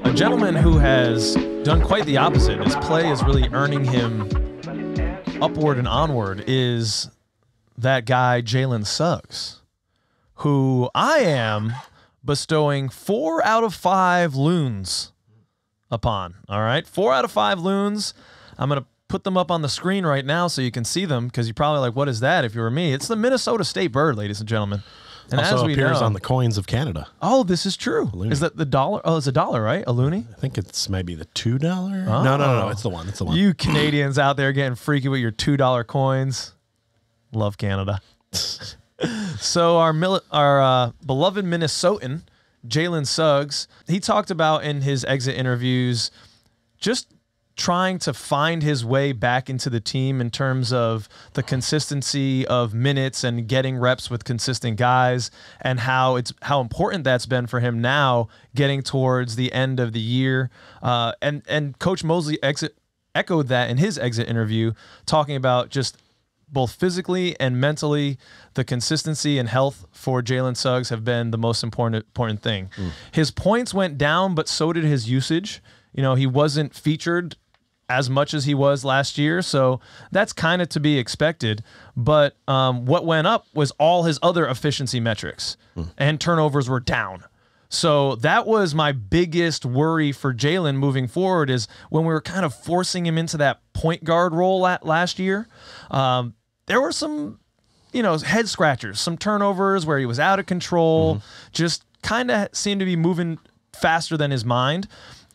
A gentleman who has done quite the opposite. His play is really earning him upward and onward is that guy, Jalen Suggs, who I am bestowing 4 out of 5 loons upon. All right, 4 out of 5 loons. I'm going to put them up on the screen right now so you can see them, because you're probably like, what is that if you were me? It's the Minnesota State bird, ladies and gentlemen. And also as we appears know, on the coins of Canada. Oh, this is true. Is that the dollar? Oh, it's a dollar, right? A loonie? I think it's maybe the $2. Oh. No. It's the one. It's the one. You Canadians out there getting freaky with your $2 coins. Love Canada. So our beloved Minnesotan, Jalen Suggs, he talked about in his exit interviews just trying to find his way back into the team in terms of the consistency of minutes and getting reps with consistent guys, and how important that's been for him now getting towards the end of the year. And Coach Mosley echoed that in his exit interview, talking about just both physically and mentally, the consistency and health for Jalen Suggs have been the most important thing. His points went down, but so did his usage. You know, he wasn't featured as much as he was last year, so that's kind of to be expected. But what went up was all his other efficiency metrics, and turnovers were down. So that was my biggest worry for Jalen moving forward, is when we were kind of forcing him into that point guard role last year, there were some, head scratchers, some turnovers where he was out of control, just kind of seemed to be moving faster than his mind.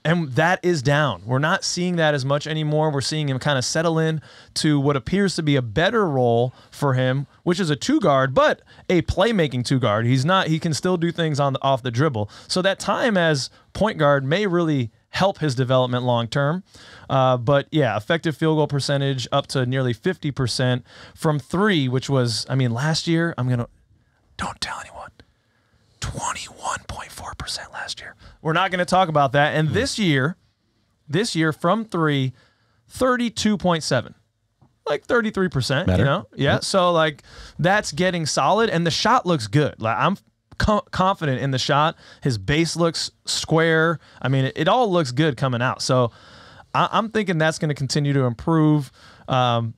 And that is down. We're not seeing that as much anymore. We're seeing him kind of settle in to what appears to be a better role for him, which is a 2-guard, but a playmaking 2-guard. He can still do things off the dribble. So that time as point guard may really help his development long term. But yeah, effective field goal percentage up to nearly 50% from 3, which was, last year, don't tell anyone, 21.4% last year. We're not going to talk about that. And this year from 3, 32.7, like 33%, Better. Yeah. So like that's getting solid, and the shot looks good. Like I'm confident in the shot. His base looks square. It all looks good coming out. So I'm thinking that's going to continue to improve. And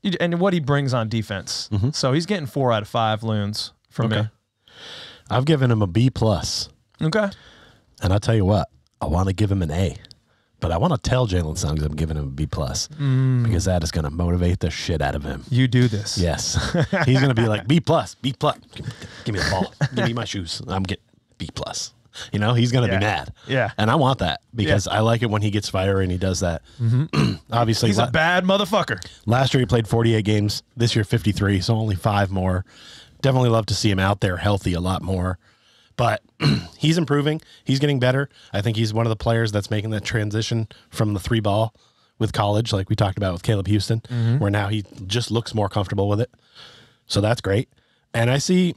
what he brings on defense. So he's getting 4 out of 5 loons from me. I've given him a B+. Okay. And I'll tell you what, I want to give him an A. But I want to tell Jalen Suggs I'm giving him a B+, because that is going to motivate the shit out of him. You do this. Yes. He's going to be like, B+. Give me the ball. Give me my shoes. I'm getting B+. He's going to be mad. Yeah. And I want that, because I like it when he gets fire and he does that. Obviously, he's a bad motherfucker. Last year he played 48 games. This year 53, so only 5 more. Definitely love to see him out there healthy a lot more. But he's improving. He's getting better. I think he's one of the players that's making that transition from the 3-ball with college, like we talked about with Caleb Houston, where now he just looks more comfortable with it. So that's great. And I see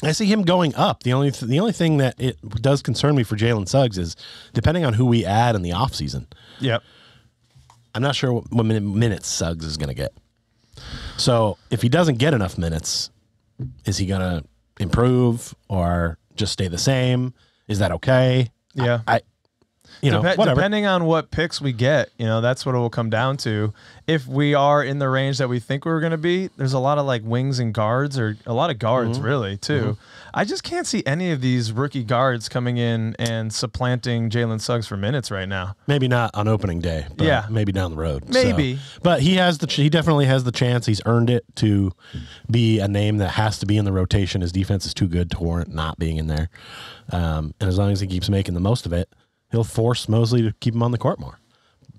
him going up. The only thing that it does concern me for Jalen Suggs is depending on who we add in the offseason. Yep. I'm not sure what minutes Suggs is going to get. So if he doesn't get enough minutes, is he going to improve or just stay the same? Is that okay? Yeah. Whatever. Depending on what picks we get, that's what it will come down to. If we are in the range that we think we're going to be, there's a lot of like wings and guards, or a lot of guards really too. I just can't see any of these rookie guards coming in and supplanting Jalen Suggs for minutes right now. Maybe not on opening day, but maybe down the road. Maybe. But he definitely has the chance. He's earned it to be a name that has to be in the rotation. His defense is too good to warrant not being in there. And as long as he keeps making the most of it, he'll force Mosley to keep him on the court more.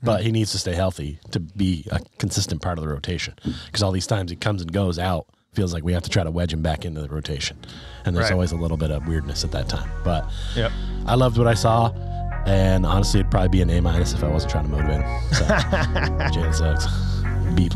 But he needs to stay healthy to be a consistent part of the rotation, because all these times he comes and goes out, feels like we have to try to wedge him back into the rotation. And there's always a little bit of weirdness at that time. But I loved what I saw, and honestly, it'd probably be an A- if I wasn't trying to motivate him. So, Jalen Suggs, B+.